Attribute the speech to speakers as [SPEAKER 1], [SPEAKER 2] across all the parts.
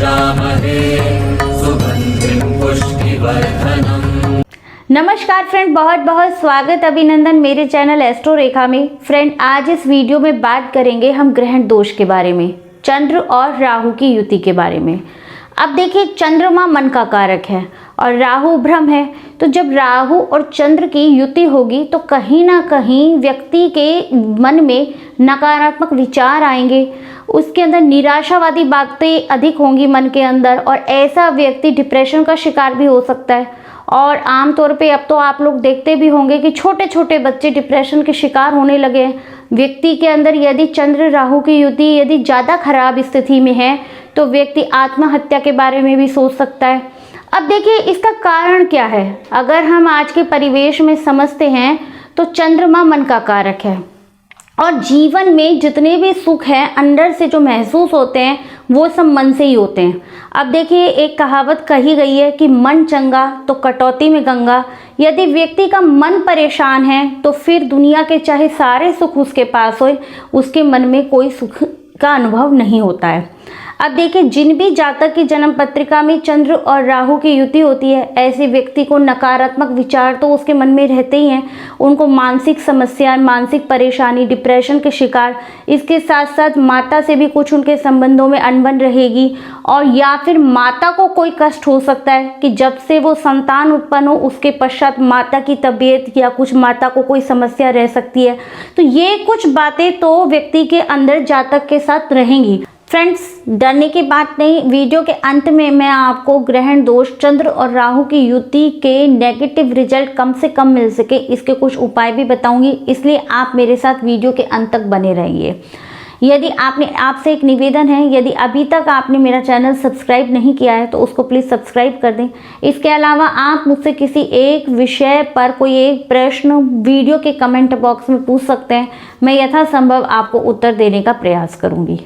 [SPEAKER 1] यजामहे सुगन्धिं पुष्टिवर्धनम्।
[SPEAKER 2] नमस्कार फ्रेंड, बहुत बहुत स्वागत अभिनंदन मेरे चैनल एस्ट्रो रेखा में। फ्रेंड, आज इस वीडियो में बात करेंगे हम ग्रहण दोष के बारे में, चंद्र और राहु की युति के बारे में। अब देखिए, चंद्रमा मन का कारक है और राहु भ्रम है। तो जब राहु और चंद्र की युति होगी तो कहीं ना कहीं व्यक्ति के मन में नकारात्मक विचार आएंगे, उसके अंदर निराशावादी बातें अधिक होंगी मन के अंदर, और ऐसा व्यक्ति डिप्रेशन का शिकार भी हो सकता है। और आमतौर पे अब तो आप लोग देखते भी होंगे कि छोटे छोटे बच्चे डिप्रेशन के शिकार होने लगे हैं। व्यक्ति के अंदर यदि चंद्र राहु की युति यदि ज़्यादा खराब स्थिति में है तो व्यक्ति आत्महत्या के बारे में भी सोच सकता है। अब देखिए, इसका कारण क्या है। अगर हम आज के परिवेश में समझते हैं तो चंद्रमा मन का कारक है और जीवन में जितने भी सुख हैं अंदर से जो महसूस होते हैं वो सब मन से ही होते हैं। अब देखिए, एक कहावत कही गई है कि मन चंगा तो कटौती में गंगा। यदि व्यक्ति का मन परेशान है तो फिर दुनिया के चाहे सारे सुख उसके पास हो, उसके मन में कोई सुख का अनुभव नहीं होता है। अब देखिए, जिन भी जातक की जन्म पत्रिका में चंद्र और राहु की युति होती है, ऐसे व्यक्ति को नकारात्मक विचार तो उसके मन में रहते ही हैं। उनको मानसिक समस्या, मानसिक परेशानी, डिप्रेशन के शिकार, इसके साथ साथ माता से भी कुछ उनके संबंधों में अनबन रहेगी, और या फिर माता को कोई कष्ट हो सकता है कि जब से वो संतान उत्पन्न हो उसके पश्चात माता की तबीयत या कुछ माता को कोई समस्या रह सकती है। तो ये कुछ बातें तो व्यक्ति के अंदर जातक के साथ रहेंगी। फ्रेंड्स, डरने की बात नहीं। वीडियो के अंत में मैं आपको ग्रहण दोष, चंद्र और राहु की युति के नेगेटिव रिजल्ट कम से कम मिल सके इसके कुछ उपाय भी बताऊंगी, इसलिए आप मेरे साथ वीडियो के अंत तक बने रहिए। यदि आपसे एक निवेदन है, यदि अभी तक आपने मेरा चैनल सब्सक्राइब नहीं किया है तो उसको प्लीज़ सब्सक्राइब कर दें। इसके अलावा आप मुझसे किसी एक विषय पर कोई एक प्रश्न वीडियो के कमेंट बॉक्स में पूछ सकते हैं, मैं यथासंभव आपको उत्तर देने का प्रयास करूंगी।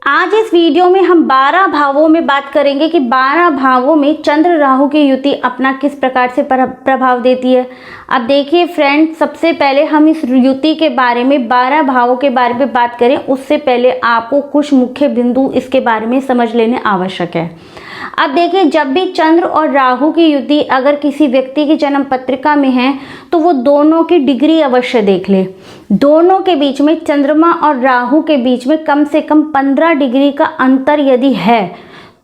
[SPEAKER 2] आज इस वीडियो में हम 12 भावों में बात करेंगे कि 12 भावों में चंद्र राहु की युति अपना किस प्रकार से प्रभाव देती है। अब देखिए फ्रेंड, सबसे पहले हम इस युति के बारे में 12 भावों के बारे में बात करें उससे पहले आपको कुछ मुख्य बिंदु इसके बारे में समझ लेने आवश्यक है। अब देखिए, जब भी चंद्र और राहु की युति अगर किसी व्यक्ति की जन्म पत्रिका में है तो वो दोनों की डिग्री अवश्य देख ले। दोनों के बीच में, चंद्रमा और राहु के बीच में कम से कम 15 डिग्री का अंतर यदि है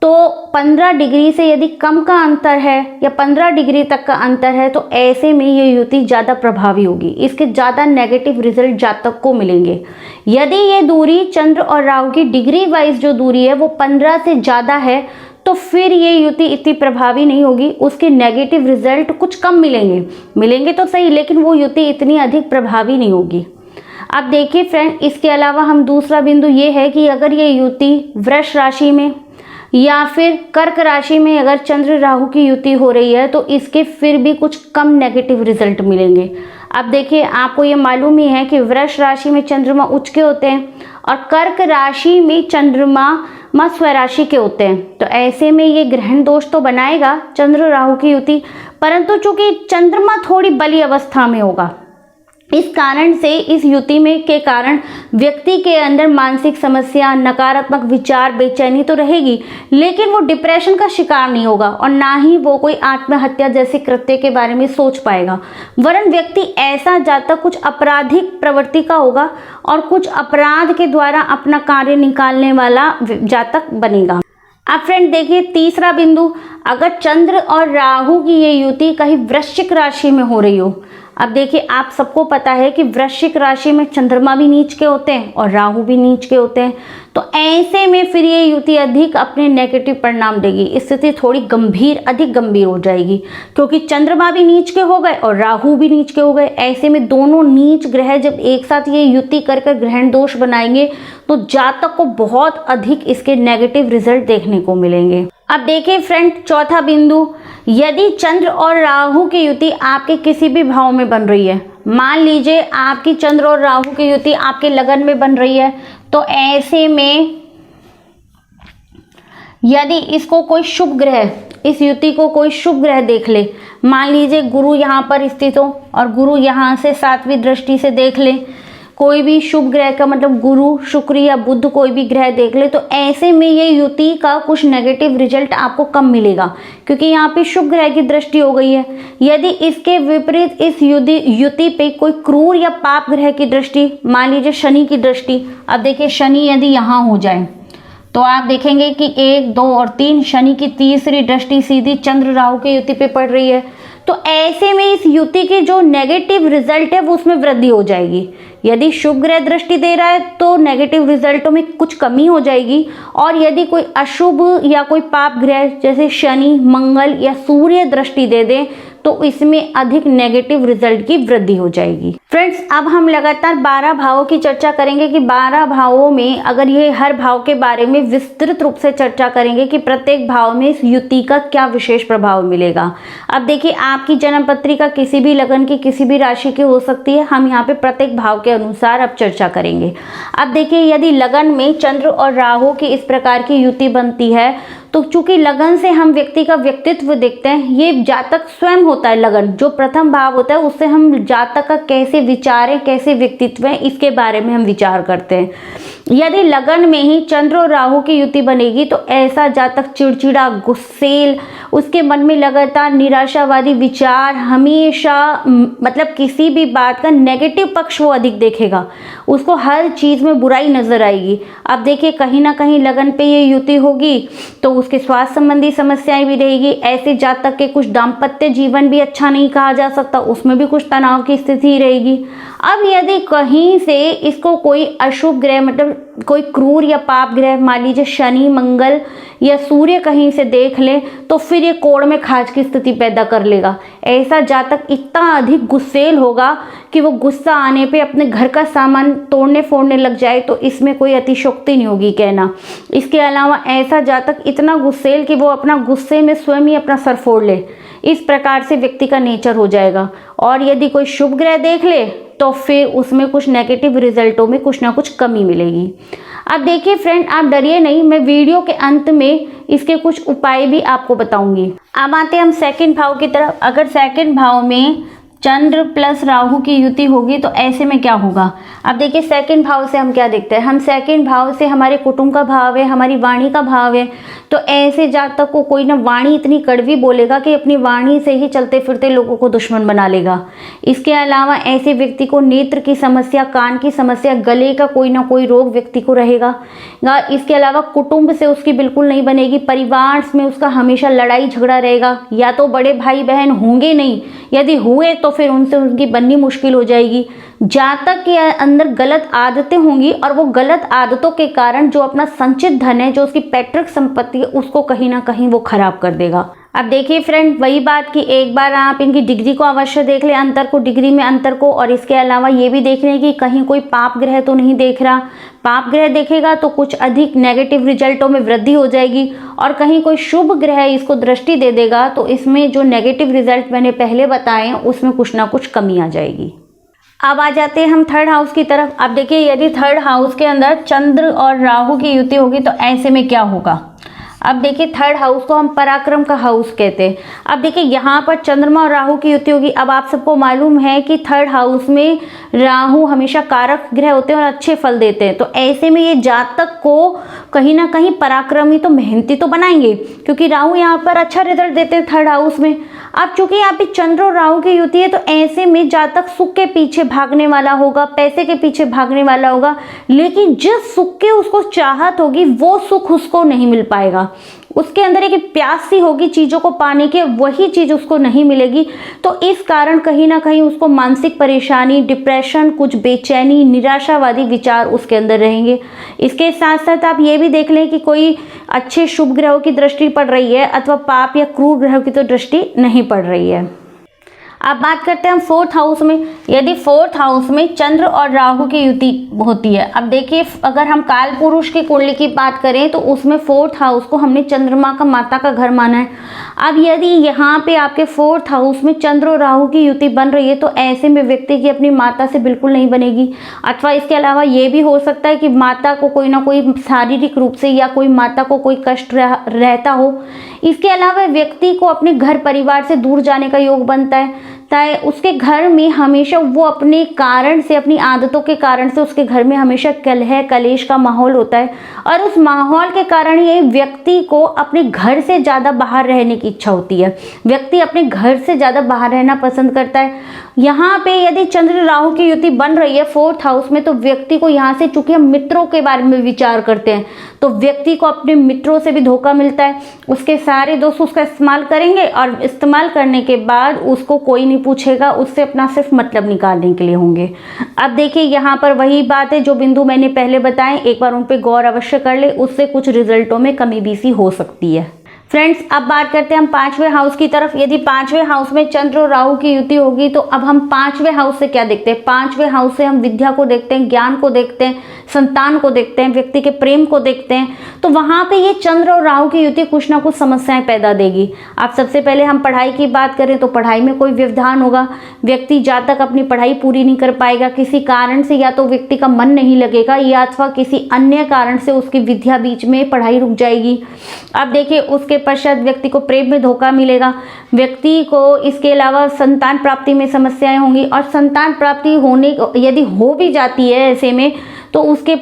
[SPEAKER 2] तो 15 डिग्री से यदि कम का अंतर है या 15 डिग्री तक का अंतर है तो ऐसे में ये युति ज़्यादा प्रभावी होगी। इसके ज़्यादा नेगेटिव रिजल्ट जातक को मिलेंगे। यदि ये दूरी चंद्र और राहु की डिग्री वाइज जो दूरी है वो 15 से ज़्यादा है तो फिर ये युति इतनी प्रभावी नहीं होगी, उसके नेगेटिव रिजल्ट कुछ कम मिलेंगे तो सही, लेकिन वो युति इतनी अधिक प्रभावी नहीं होगी। अब देखिए फ्रेंड, इसके अलावा हम दूसरा बिंदु ये है कि अगर ये युति वृष राशि में या फिर कर्क राशि में अगर चंद्र राहु की युति हो रही है तो इसके फिर भी कुछ कम नेगेटिव रिजल्ट मिलेंगे। अब देखिए, आपको ये मालूम ही है कि वृष राशि में चंद्रमा उच्च के होते हैं और कर्क राशि में चंद्रमा स्वराशि के होते हैं। तो ऐसे में ये ग्रहण दोष तो बनाएगा चंद्र राहु की युति, परंतु चूंकि चंद्रमा थोड़ी बली अवस्था में होगा, इस कारण से इस युति में के कारण व्यक्ति के अंदर मानसिक समस्या, नकारात्मक विचार, बेचैनी तो रहेगी, लेकिन वो डिप्रेशन का शिकार नहीं होगा और ना ही वो कोई आत्महत्या जैसे कृत्य के बारे में सोच पाएगा। वरन व्यक्ति ऐसा जातक कुछ आपराधिक प्रवृत्ति का होगा और कुछ अपराध के द्वारा अपना कार्य निकालने वाला जातक बनेगा। अब फ्रेंड देखिए, तीसरा बिंदु, अगर चंद्र और राहु की ये युति कहीं वृश्चिक राशि में हो रही हो। अब देखिए, आप सबको पता है कि वृश्चिक राशि में चंद्रमा भी नीच के होते हैं और राहु भी नीच के होते हैं, तो ऐसे में फिर ये युति अधिक अपने नेगेटिव परिणाम देगी। स्थिति थोड़ी अधिक गंभीर हो जाएगी, क्योंकि चंद्रमा भी नीच के हो गए और राहु भी नीच के हो गए। ऐसे में दोनों नीच ग्रह जब एक साथ ये युति कर ग्रहण दोष बनाएंगे तो जातक को बहुत अधिक इसके नेगेटिव रिजल्ट देखने को मिलेंगे। अब देखिए फ्रेंड, चौथा बिंदु, यदि चंद्र और राहु की युति आपके किसी भी भाव में बन रही है, मान लीजिए आपकी चंद्र और राहु की युति आपके लगन में बन रही है, तो ऐसे में यदि इसको कोई शुभ ग्रह, इस युति को कोई शुभ ग्रह देख ले, मान लीजिए गुरु यहाँ पर स्थित हो और गुरु यहाँ से 7वीं दृष्टि से देख ले, कोई भी शुभ ग्रह का मतलब गुरु, शुक्र या बुध कोई भी ग्रह देख ले, तो ऐसे में ये युति का कुछ नेगेटिव रिजल्ट आपको कम मिलेगा, क्योंकि यहाँ पे शुभ ग्रह की दृष्टि हो गई है। यदि इसके विपरीत इस युति पे कोई क्रूर या पाप ग्रह की दृष्टि, मान लीजिए शनि की दृष्टि, अब देखिए शनि यदि यहाँ हो जाए तो आप देखेंगे कि 1, 2 और 3 शनि की तीसरी दृष्टि सीधी चंद्र राहु की युति पे पड़ रही है। तो ऐसे में इस युति की जो नेगेटिव रिजल्ट है वो उसमें वृद्धि हो जाएगी। यदि शुभ ग्रह दृष्टि दे रहा है तो नेगेटिव रिजल्टों में कुछ कमी हो जाएगी, और यदि कोई अशुभ या कोई पाप ग्रह जैसे शनि, मंगल या सूर्य दृष्टि दे दे तो इसमें अधिक नेगेटिव रिजल्ट की वृद्धि हो जाएगी। फ्रेंड्स, अब हम लगातार 12 भावों की चर्चा करेंगे कि 12 भावों में अगर ये हर भाव के बारे में विस्तृत रूप से चर्चा करेंगे कि प्रत्येक भाव में इस युति का क्या विशेष प्रभाव मिलेगा। अब देखिए, आपकी जन्म पत्रिका किसी भी लगन की, किसी भी राशि की हो सकती है। हम यहाँ पे प्रत्येक भाव के अनुसार अब चर्चा करेंगे। अब देखिए, यदि लगन में चंद्र और राहु की इस प्रकार की युति बनती है तो चूंकि लगन से हम व्यक्ति का व्यक्तित्व देखते हैं, ये जातक स्वयं होता है। लगन जो प्रथम भाव होता है उससे हम जातक का कैसे विचार है, कैसे व्यक्तित्व है, इसके बारे में हम विचार करते हैं। यदि लगन में ही चंद्र और राहु की युति बनेगी तो ऐसा जातक चिड़चिड़ा, गुस्सेल, उसके मन में लगातार निराशावादी विचार, हमेशा मतलब किसी भी बात का नेगेटिव पक्ष वो अधिक देखेगा, उसको हर चीज में बुराई नजर आएगी। अब देखिए, कहीं ना कहीं लगन पे ये युति होगी तो उसके स्वास्थ्य संबंधी समस्याएं भी रहेगी। ऐसे जातक के कुछ दाम्पत्य जीवन भी अच्छा नहीं कहा जा सकता, उसमें भी कुछ तनाव की स्थिति रहेगी। अब यदि कहीं से इसको कोई अशुभ ग्रह मतलब कोई क्रूर या पाप ग्रह, मान लीजिए शनि, मंगल या सूर्य कहीं से देख ले तो फिर ये कोड़ में खाज की स्थिति पैदा कर लेगा। ऐसा जातक इतना अधिक गुस्सेल होगा कि वो गुस्सा आने पे अपने घर का सामान तोड़ने फोड़ने लग जाए, तो इसमें कोई अतिशयोक्ति नहीं होगी कहना। इसके अलावा ऐसा जातक इतना गुस्सेल कि वो अपना गुस्से में स्वयं ही अपना सर फोड़ ले, इस प्रकार से व्यक्ति का नेचर हो जाएगा। और यदि कोई शुभ ग्रह देख ले तो फिर उसमें कुछ नेगेटिव रिजल्टों में कुछ ना कुछ कमी मिलेगी। अब देखिए फ्रेंड, आप डरिए नहीं, मैं वीडियो के अंत में इसके कुछ उपाय भी आपको बताऊंगी। अब आते हैं हम सेकंड भाव की तरफ। अगर सेकंड भाव में चंद्र प्लस राहु की युति होगी तो ऐसे में क्या होगा। अब देखिए, सेकंड भाव से हम क्या देखते हैं, हम सेकंड भाव से हमारे कुटुंब का भाव है, हमारी वाणी का भाव है। तो ऐसे जातक को कोई ना वाणी इतनी कड़वी बोलेगा कि अपनी वाणी से ही चलते फिरते लोगों को दुश्मन बना लेगा। इसके अलावा ऐसे व्यक्ति को नेत्र की समस्या, कान की समस्या, गले का कोई ना कोई रोग व्यक्ति को रहेगा। इसके अलावा कुटुंब से उसकी बिल्कुल नहीं बनेगी, परिवार में उसका हमेशा लड़ाई झगड़ा रहेगा, या तो बड़े भाई बहन होंगे नहीं, यदि हुए तो फिर उनसे उनकी बननी मुश्किल हो जाएगी। जातक के अंदर गलत आदतें होंगी और वो गलत आदतों के कारण जो अपना संचित धन है, जो उसकी पैतृक संपत्ति है, उसको कहीं ना कहीं वो खराब कर देगा। अब देखिए फ्रेंड, वही बात कि एक बार आप इनकी डिग्री को अवश्य देख ले, अंतर को, डिग्री में अंतर को, और इसके अलावा ये भी देख लें कि कहीं कोई पाप ग्रह तो नहीं देख रहा। पाप ग्रह देखेगा तो कुछ अधिक नेगेटिव रिजल्टों में वृद्धि हो जाएगी, और कहीं कोई शुभ ग्रह इसको दृष्टि दे देगा तो इसमें जो नेगेटिव रिजल्ट मैंने पहले बताए उसमें कुछ ना कुछ कमी आ जाएगी। अब आ जाते हैं हम थर्ड हाउस की तरफ। अब देखिए, यदि थर्ड हाउस के अंदर चंद्र और राहु की युति होगी तो ऐसे में क्या होगा। अब देखिए, थर्ड हाउस को हम पराक्रम का हाउस कहते हैं। अब देखिए, यहाँ पर चंद्रमा और राहु की युति होगी। अब आप सबको मालूम है कि थर्ड हाउस में राहु हमेशा कारक ग्रह होते हैं और अच्छे फल देते हैं। तो ऐसे में ये जातक को कहीं ना कहीं पराक्रमी तो मेहनती तो बनाएंगे, क्योंकि राहु यहाँ पर अच्छा रिजल्ट देते हैं थर्ड हाउस में। अब चूंकि यहाँ पे चंद्र और राहु की युति है तो ऐसे में जातक सुख के पीछे भागने वाला होगा, पैसे के पीछे भागने वाला होगा, लेकिन जिस सुख की उसको चाहत होगी वो सुख उसको नहीं मिल पाएगा। उसके अंदर एक प्यास सी होगी चीज़ों को पाने के, वही चीज़ उसको नहीं मिलेगी। तो इस कारण कहीं ना कहीं उसको मानसिक परेशानी, डिप्रेशन, कुछ बेचैनी, निराशावादी विचार उसके अंदर रहेंगे। इसके साथ साथ आप ये भी देख लें कि कोई अच्छे शुभ ग्रहों की दृष्टि पड़ रही है अथवा पाप या क्रूर ग्रहों की तो दृष्टि नहीं पड़ रही है। अब बात करते हैं हम फोर्थ हाउस में। यदि फोर्थ हाउस में चंद्र और राहु की युति होती है, अब देखिए, अगर हम काल पुरुष की कुंडली की बात करें तो उसमें फोर्थ हाउस को हमने चंद्रमा का माता का घर माना है। अब यदि यहाँ पे आपके फोर्थ हाउस में चंद्र और राहु की युति बन रही है तो ऐसे में व्यक्ति की अपनी माता से बिल्कुल नहीं बनेगी, अथवा इसके अलावा ये भी हो सकता है कि माता को कोई ना कोई शारीरिक रूप से या कोई माता को कोई कष्ट रहता हो। इसके अलावा व्यक्ति को अपने घर परिवार से दूर जाने का योग बनता है। सकता है उसके घर में हमेशा वो अपने कारण से, अपनी आदतों के कारण से उसके घर में हमेशा कलह कलेश का माहौल होता है, और उस माहौल के कारण ये व्यक्ति को अपने घर से ज़्यादा बाहर रहने की इच्छा होती है। व्यक्ति अपने घर से ज़्यादा बाहर रहना पसंद करता है। यहाँ पे यदि चंद्र राहु की युति बन रही है 4th हाउस में, तो व्यक्ति को यहाँ से, चूंकि हम मित्रों के बारे में विचार करते हैं, तो व्यक्ति को अपने मित्रों से भी धोखा मिलता है। उसके सारे दोस्त उसका इस्तेमाल करेंगे और इस्तेमाल करने के बाद उसको कोई नहीं पूछेगा, उससे अपना सिर्फ मतलब निकालने के लिए होंगे। अब देखिए यहाँ पर वही बात है, जो बिंदु मैंने पहले बताए, एक बार उन पर गौर अवश्य कर ले, उससे कुछ रिजल्टों में कमी बेसी हो सकती है। फ्रेंड्स, अब बात करते हैं हम 5वें हाउस की तरफ। यदि 5वें हाउस में चंद्र और राहु की युति होगी, तो अब हम 5वें हाउस से क्या देखते हैं? 5वें हाउस से हम विद्या को देखते हैं, ज्ञान को देखते हैं, संतान को देखते हैं, व्यक्ति के प्रेम को देखते हैं। तो वहां पे ये चंद्र और राहु की युति कुछ ना कुछ समस्याएं पैदा देगी। अब सबसे पहले हम पढ़ाई की बात करें तो पढ़ाई में कोई व्यवधान होगा। व्यक्ति जब तक अपनी पढ़ाई पूरी नहीं कर पाएगा, किसी कारण से या तो व्यक्ति का मन नहीं लगेगा या अथवा किसी अन्य कारण से उसकी विद्या बीच में पढ़ाई रुक जाएगी। अब देखिए उसके पश्चात व्यक्ति को प्रेम में धोखा मिलेगा। व्यक्ति को इसके अलावा संतान प्राप्ति में समस्याएं होंगी, और संतान प्राप्ति होने यदि हो भी जाती है ऐसे में, तो उसके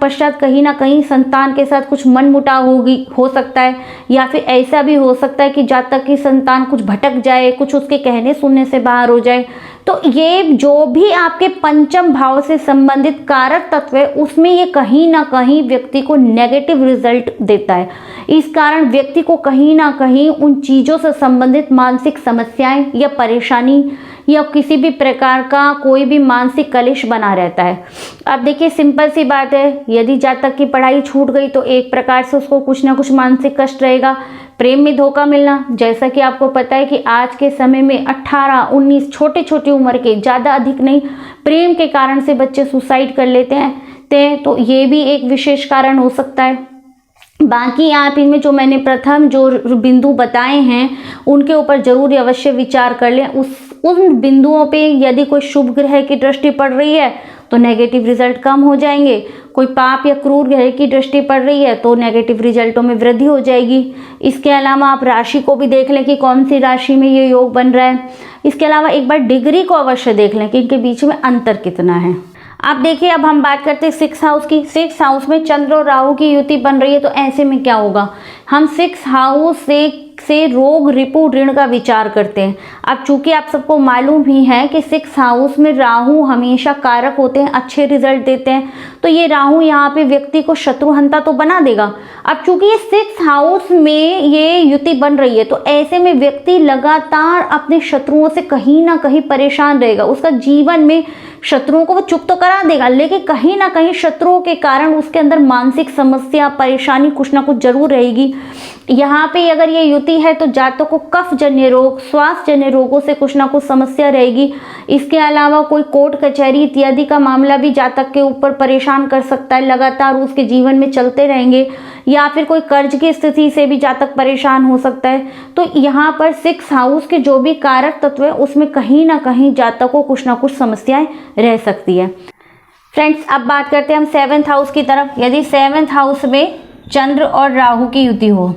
[SPEAKER 2] पश्चात कहीं ना कहीं संतान के साथ कुछ मनमुटाव हो सकता है, या फिर ऐसा भी हो सकता है कि जब तक कि संतान कुछ भटक जाए, कुछ उसके कहने सुनने से बाहर हो जाए। तो ये जो भी आपके पंचम भाव से संबंधित कारक तत्व है, उसमें ये कहीं ना कहीं व्यक्ति को नेगेटिव रिजल्ट देता है। इस कारण व्यक्ति को कहीं ना कहीं उन चीज़ों से संबंधित मानसिक समस्याएं या परेशानी या किसी भी प्रकार का कोई भी मानसिक कलेश बना रहता है। अब देखिए सिंपल सी बात है, यदि जब तक की पढ़ाई छूट गई तो एक प्रकार से उसको कुछ ना कुछ मानसिक कष्ट रहेगा। प्रेम में धोखा मिलना, जैसा कि आपको पता है कि आज के समय में 18, 19 छोटे छोटी उम्र के, ज़्यादा अधिक नहीं, प्रेम के कारण से बच्चे सुसाइड कर लेते हैं, तो ये भी एक विशेष कारण हो सकता है। बाकी आप इनमें जो मैंने प्रथम जो बिंदु बताए हैं उनके ऊपर जरूर अवश्य विचार कर लें। उन बिंदुओं पे यदि कोई शुभ ग्रह की दृष्टि पड़ रही है तो नेगेटिव रिजल्ट कम हो जाएंगे, कोई पाप या क्रूर ग्रह की दृष्टि पड़ रही है तो नेगेटिव रिजल्टों में वृद्धि हो जाएगी। इसके अलावा आप राशि को भी देख लें कि कौन सी राशि में ये योग बन रहा है। इसके अलावा एक बार डिग्री को अवश्य देख लें कि इनके बीच में अंतर कितना है। अब देखिए अब हम बात करते हैं 6th हाउस की। 6th हाउस में चंद्र और राहु की युति बन रही है, तो ऐसे में क्या होगा? हम 6th हाउस से रोग रिपु ऋण का विचार करते हैं। अब चूंकि आप सबको मालूम ही है कि 6th हाउस में राहु हमेशा कारक होते हैं, अच्छे रिजल्ट देते हैं, तो ये राहु यहाँ पे व्यक्ति को शत्रुहंता तो बना देगा। अब चूंकि ये 6th हाउस में ये युति बन रही है, तो ऐसे में व्यक्ति लगातार अपने शत्रुओं से कहीं ना कहीं परेशान रहेगा। उसका जीवन में शत्रुओं को वो चुप तो करा देगा, लेकिन कहीं ना कहीं शत्रुओं के कारण उसके अंदर मानसिक समस्या, परेशानी कुछ ना कुछ जरूर रहेगी। यहाँ पे अगर ये युति है तो जातक को कफ जन्य रोग, श्वास जन्य रोगों से कुछ ना कुछ समस्या रहेगी। इसके अलावा कोई कोर्ट कचहरी इत्यादि का मामला भी जातक के ऊपर परेशान कर सकता है, लगातार उसके जीवन में चलते रहेंगे, या फिर कोई कर्ज की स्थिति से भी जातक परेशान हो सकता है। तो यहाँ पर 6th हाउस के जो भी कारक तत्व है उसमें कहीं ना कहीं जातक को कुछ ना कुछ समस्याएं रह सकती है। फ्रेंड्स, अब बात करते हैं हम 7th हाउस की तरफ। यदि 7th हाउस में चंद्र और राहु की युति हो,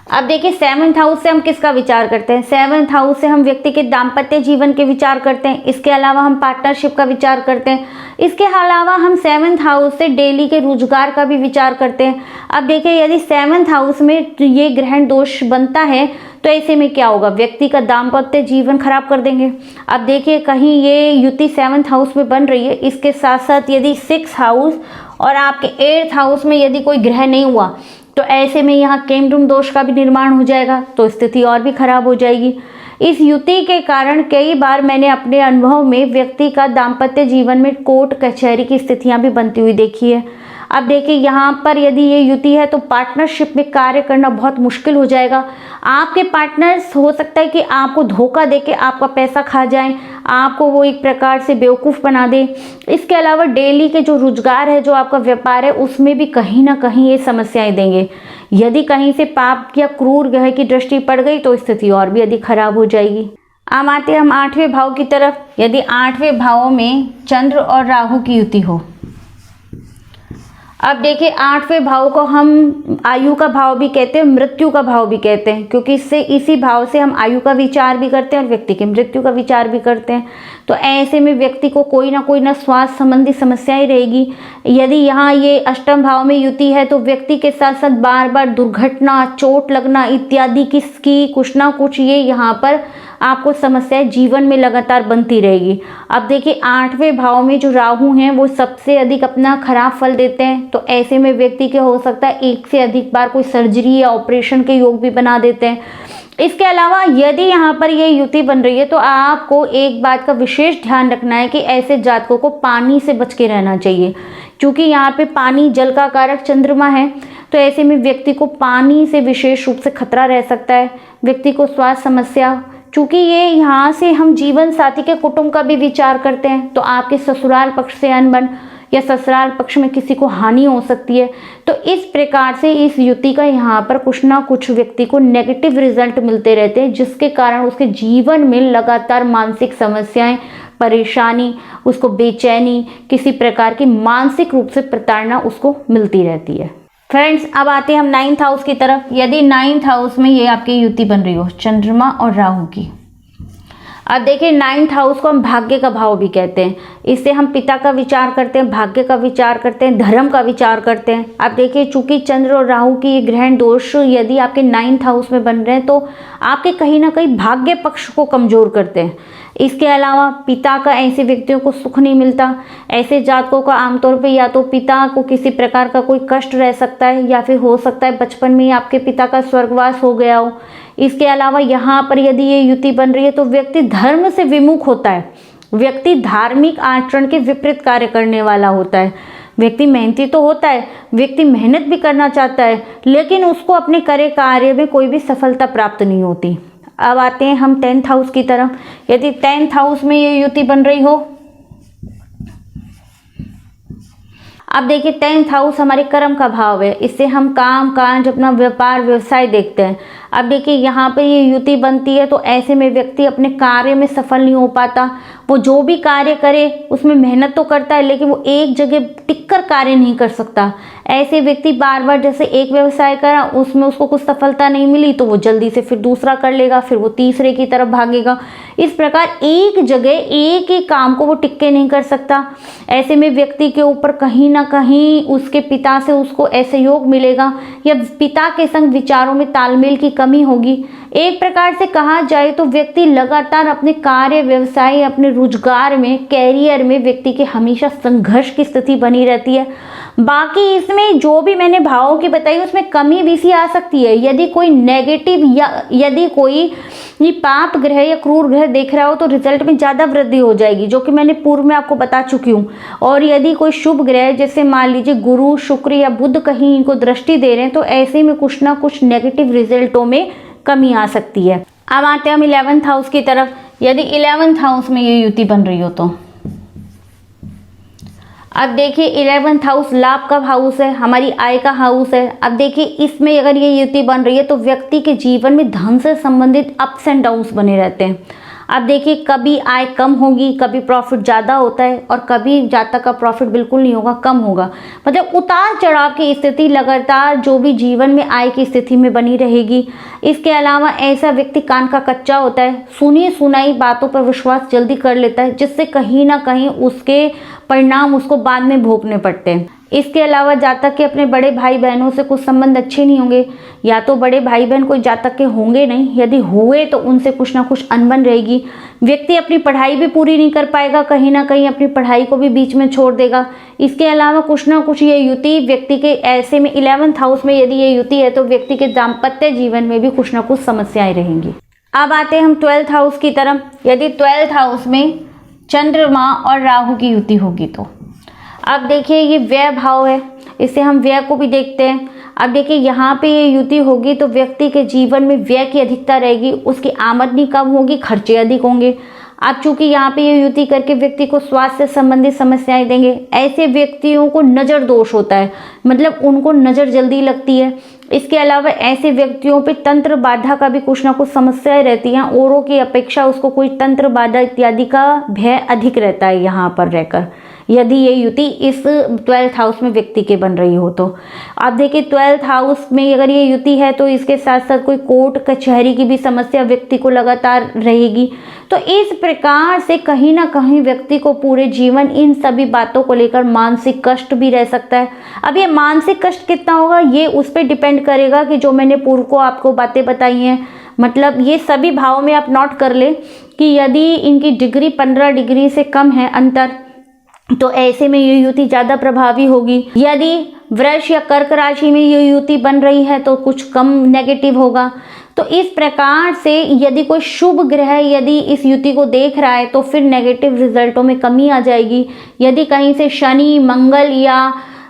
[SPEAKER 2] अब देखिए 7th हाउस से हम किसका विचार करते हैं? 7th हाउस से हम व्यक्ति के दाम्पत्य जीवन के विचार करते हैं। इसके अलावा हम पार्टनरशिप का विचार करते हैं। इसके अलावा हम 7th हाउस से डेली के रोजगार का भी विचार करते हैं। अब देखिए यदि 7th हाउस में ये ग्रहण दोष बनता है तो ऐसे में क्या होगा? व्यक्ति का दाम्पत्य जीवन खराब कर देंगे। अब देखिए कहीं ये युति 7th हाउस में बन रही है, इसके साथ साथ यदि 6th हाउस और आपके 8th हाउस में यदि कोई ग्रह नहीं हुआ तो ऐसे में यहाँ केमद्रुम दोष का भी निर्माण हो जाएगा, तो स्थिति और भी खराब हो जाएगी। इस युति के कारण कई बार मैंने अपने अनुभव में व्यक्ति का दाम्पत्य जीवन में कोर्ट कचहरी की स्थितियां भी बनती हुई देखी है। अब देखिए यहाँ पर यदि ये युति है तो पार्टनरशिप में कार्य करना बहुत मुश्किल हो जाएगा। आपके पार्टनर्स हो सकता है कि आपको धोखा देके आपका पैसा खा जाएं, आपको वो एक प्रकार से बेवकूफ़ बना दे। इसके अलावा डेली के जो रोजगार है, जो आपका व्यापार है, उसमें भी कहीं ना कहीं ये समस्याएं देंगे। यदि कहीं से पाप या क्रूर ग्रह की दृष्टि पड़ गई तो स्थिति और भी अधिक खराब हो जाएगी। अब आते हैं हम 8वें भाव की तरफ। यदि 8वें भाव में चंद्र और राहु की युति हो, अब देखिए 8वें भाव को हम आयु का भाव भी कहते हैं, मृत्यु का भाव भी कहते हैं, क्योंकि इससे इसी भाव से हम आयु का विचार भी करते हैं और व्यक्ति की मृत्यु का विचार भी करते हैं। तो ऐसे में व्यक्ति को कोई ना स्वास्थ्य संबंधी समस्याएं रहेगी। यदि यहाँ ये अष्टम भाव में युति है तो व्यक्ति के साथ साथ बार बार दुर्घटना, चोट लगना इत्यादि किसकी कुछ ना कुछ ये यहाँ पर आपको समस्याएं जीवन में लगातार बनती रहेगी। अब देखिए 8वें भाव में जो राहु हैं वो सबसे अधिक अपना खराब फल देते हैं। तो ऐसे में व्यक्ति के हो सकता है एक से अधिक बार कोई सर्जरी या ऑपरेशन के योग भी बना देते हैं। इसके अलावा यदि यहाँ पर ये युति बन रही है तो आपको एक बात का विशेष ध्यान रखना है कि ऐसे जातकों को पानी से बच के रहना चाहिए, क्योंकि यहाँ पे पानी जल का कारक चंद्रमा है। तो ऐसे में व्यक्ति को पानी से विशेष रूप से खतरा रह सकता है। व्यक्ति को स्वास्थ्य समस्या, चूँकि ये यहाँ से हम जीवन साथी के कुटुंब का भी विचार करते हैं, तो आपके ससुराल पक्ष से अनबन या ससुराल पक्ष में किसी को हानि हो सकती है। तो इस प्रकार से इस युति का यहाँ पर कुछ ना कुछ व्यक्ति को नेगेटिव रिजल्ट मिलते रहते हैं, जिसके कारण उसके जीवन में लगातार मानसिक समस्याएं, परेशानी, उसको बेचैनी, किसी प्रकार की मानसिक रूप से प्रताड़ना उसको मिलती रहती है। फ्रेंड्स, अब आते हैं हम 9th हाउस की तरफ। यदि 9th हाउस में ये आपकी युति बन रही हो चंद्रमा और राहु की। अब देखिए 9th हाउस को हम भाग्य का भाव भी कहते हैं। इससे हम पिता का विचार करते हैं, भाग्य का विचार करते हैं, धर्म का विचार करते हैं। अब देखिए चूंकि चंद्र और राहु की ये ग्रहण दोष यदि आपके 9th हाउस में बन रहे हैं तो आपके कहीं ना कहीं भाग्य पक्ष को कमजोर करते हैं। इसके अलावा पिता का ऐसे व्यक्तियों को सुख नहीं मिलता। ऐसे जातकों का आमतौर पे या तो पिता को किसी प्रकार का कोई कष्ट रह सकता है या फिर हो सकता है बचपन में ही आपके पिता का स्वर्गवास हो गया हो। इसके अलावा यहाँ पर यदि ये युति बन रही है तो व्यक्ति धर्म से विमुख होता है। व्यक्ति धार्मिक आचरण के विपरीत कार्य करने वाला होता है। व्यक्ति मेहनती तो होता है, व्यक्ति मेहनत भी करना चाहता है, लेकिन उसको अपने करे कार्य में कोई भी सफलता प्राप्त नहीं होती। अब आते हैं हम 10th हाउस की तरफ। यदि 10th हाउस में ये युति बन रही हो, अब देखिए 10th हाउस हमारे कर्म का भाव है। इससे हम काम काज, अपना व्यापार व्यवसाय देखते हैं। अब देखिए यहाँ पे ये युति बनती है तो ऐसे में व्यक्ति अपने कार्य में सफल नहीं हो पाता। वो जो भी कार्य करे उसमें मेहनत तो करता है, लेकिन वो एक जगह टिककर कार्य नहीं कर सकता। ऐसे व्यक्ति बार बार जैसे एक व्यवसाय करा, उसमें उसको कुछ सफलता नहीं मिली तो वो जल्दी से फिर दूसरा कर लेगा, फिर वो तीसरे की तरफ भागेगा। इस प्रकार एक जगह एक ही काम को वो टिक के नहीं कर सकता। ऐसे में व्यक्ति के ऊपर कहीं ना कहीं उसके पिता से उसको ऐसे योग मिलेगा या पिता के संग विचारों में तालमेल की कमी होगी। एक प्रकार से कहा जाए तो व्यक्ति लगातार अपने कार्य, व्यवसाय, अपने रोजगार में, कैरियर में व्यक्ति के हमेशा संघर्ष की स्थिति बनी रहती है। बाकी इसमें जो भी मैंने भावों की बताई उसमें कमी भी सी आ सकती है। यदि कोई नेगेटिव या यदि कोई पाप ग्रह या क्रूर ग्रह देख रहा हो तो रिजल्ट में ज़्यादा वृद्धि हो जाएगी, जो कि मैंने पूर्व में आपको बता चुकी हूँ। और यदि कोई शुभ ग्रह जैसे मान लीजिए गुरु, शुक्र या बुध कहीं इनको दृष्टि दे रहे हैं तो ऐसे में कुछ ना कुछ नेगेटिव रिजल्टों में कमी आ सकती है। अब आते हैं हम 11th हाउस की तरफ। यदि 11th हाउस में ये युति बन रही हो तो अब देखिए 11th हाउस लाभ का हाउस है, हमारी आय का हाउस है। अब देखिए इसमें अगर ये युति बन रही है तो व्यक्ति के जीवन में धन से संबंधित अप्स एंड डाउन्स बने रहते हैं। अब देखिए कभी आय कम होगी, कभी प्रॉफिट ज़्यादा होता है और कभी जातक का प्रॉफिट बिल्कुल नहीं होगा, कम होगा। मतलब उतार चढ़ाव की स्थिति लगातार जो भी जीवन में आय की स्थिति में बनी रहेगी। इसके अलावा ऐसा व्यक्ति कान का कच्चा होता है, सुनी सुनाई बातों पर विश्वास जल्दी कर लेता है, जिससे कहीं ना कहीं उसके परिणाम उसको बाद में भोगने पड़ते हैं। इसके अलावा जातक के अपने बड़े भाई बहनों से कुछ संबंध अच्छे नहीं होंगे, या तो बड़े भाई बहन कोई जातक के होंगे नहीं, यदि हुए तो उनसे कुछ ना कुछ अनबन रहेगी। व्यक्ति अपनी पढ़ाई भी पूरी नहीं कर पाएगा, कहीं ना कहीं अपनी पढ़ाई को भी बीच में छोड़ देगा। इसके अलावा कुछ ना कुछ ये युति व्यक्ति के ऐसे में 11th हाउस में यदि ये युति है तो व्यक्ति के दाम्पत्य जीवन में भी कुछ ना कुछ समस्याएं रहेंगी। अब आते हैं हम 12th हाउस की तरफ। यदि 12th हाउस में चंद्रमा और राहु की युति होगी तो अब देखिए ये व्यय भाव है, इससे हम व्यय को भी देखते हैं। अब देखिए यहाँ पे ये युति होगी तो व्यक्ति के जीवन में व्यय की अधिकता रहेगी, उसकी आमदनी कम होगी, खर्चे अधिक होंगे। अब चूंकि यहाँ पे ये युति करके व्यक्ति को स्वास्थ्य से संबंधित समस्याएं देंगे। ऐसे व्यक्तियों को नज़र दोष होता है, मतलब उनको नज़र जल्दी लगती है। इसके अलावा ऐसे व्यक्तियों पे तंत्र बाधा का भी कुछ ना कुछ समस्याएं रहती हैं। औरों की अपेक्षा उसको कोई तंत्र बाधा इत्यादि का भय अधिक रहता है यहाँ पर रहकर, यदि ये युति इस 12th हाउस में व्यक्ति के बन रही हो तो। आप देखिए 12th हाउस में अगर ये युति है तो इसके साथ साथ कोई कोर्ट कचहरी की भी समस्या व्यक्ति को लगातार रहेगी। तो इस प्रकार से कहीं ना कहीं व्यक्ति को पूरे जीवन इन सभी बातों को लेकर मानसिक कष्ट भी रह सकता है। अब ये मानसिक कष्ट कितना होगा ये उस पर डिपेंड करेगा कि जो मैंने पूर्व को आपको बातें बताई हैं, मतलब ये सभी भावों में आप नोट कर ले कि यदि इनकी डिग्री 15 डिग्री से कम है अंतर, तो ऐसे में ये युति ज़्यादा प्रभावी होगी। यदि वृष या कर्क राशि में ये युति बन रही है तो कुछ कम नेगेटिव होगा। तो इस प्रकार से यदि कोई शुभ ग्रह यदि इस युति को देख रहा है तो फिर नेगेटिव रिजल्टों में कमी आ जाएगी। यदि कहीं से शनि, मंगल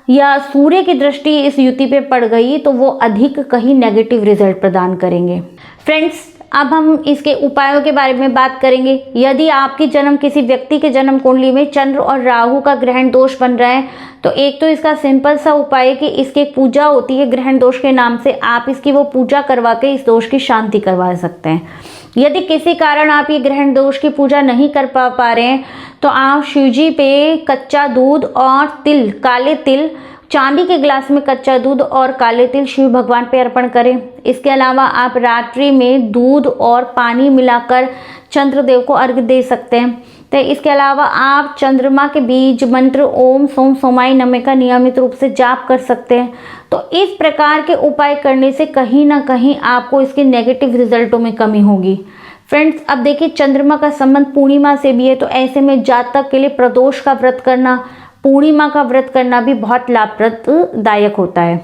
[SPEAKER 2] या सूर्य की दृष्टि इस युति पे पड़ गई तो वो अधिक कहीं नेगेटिव रिजल्ट प्रदान करेंगे। फ्रेंड्स, अब हम इसके उपायों के बारे में बात करेंगे। यदि आपकी जन्म किसी व्यक्ति के जन्म कुंडली में चंद्र और राहु का ग्रहण दोष बन रहा है तो एक तो इसका सिंपल सा उपाय है कि इसकी एक पूजा होती है ग्रहण दोष के नाम से, आप इसकी वो पूजा करवा के इस दोष की शांति करवा सकते हैं। यदि किसी कारण आप ये ग्रहण दोष की पूजा नहीं कर पा रहे हैं तो आप शिवजी पे कच्चा दूध और तिल, काले तिल, चांदी के गिलास में कच्चा दूध और काले तिल शिव भगवान पे अर्पण करें। इसके अलावा आप रात्रि में दूध और पानी मिलाकर चंद्रदेव को अर्घ्य दे सकते हैं। तो इसके अलावा आप चंद्रमा के बीज मंत्र ओम सोम सोमाय नमः का नियमित रूप से जाप कर सकते हैं। तो इस प्रकार के उपाय करने से कहीं ना कहीं आपको इसके नेगेटिव रिजल्टों में कमी होगी। फ्रेंड्स, अब देखिए चंद्रमा का संबंध पूर्णिमा से भी है, तो ऐसे में जातक के लिए प्रदोष का व्रत करना, पूर्णिमा का व्रत करना भी बहुत लाभप्रददायक होता है।